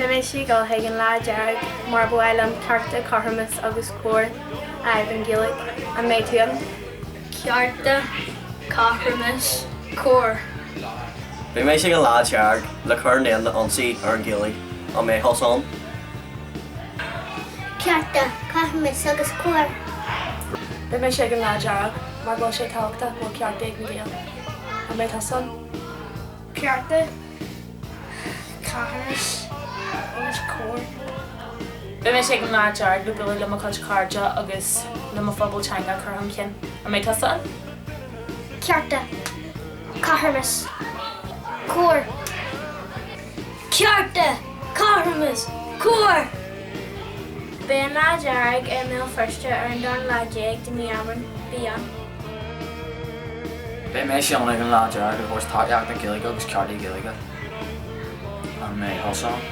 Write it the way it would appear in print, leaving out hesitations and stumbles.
mé si go ag an lá dearg mar bhfuil an carta carthamas agus cuair Aibreán Gaeilge an méid tú an. Cearta, carthamas, cuair. Bhí mé sé an lá dearg le chuir néal na ionsaí ar an Gaeilge an mé thosáin. Cearta, carthamas agus cuair. Bhí mé sé an lá dearg mar bhfuil sé tábhachta bhfuil cearta ag mBéal an méid thosáin. Cearta, carthamas, agus cuair. Bhí mé sé an lá dearg le bualadh le mo chuid cairde agus le mo phobal teanga chur cin an méid thosáin. Cearta, carthamas, cuair. Cearta, carthamas, cuair. Bé an lá dearg mbeidh Feirste ar an An Lá Dearg de mBéal. Bé mé sé an lá dearg bhs táteach na Gaeilge agus ceartaí Gaeilge an mé thosáin.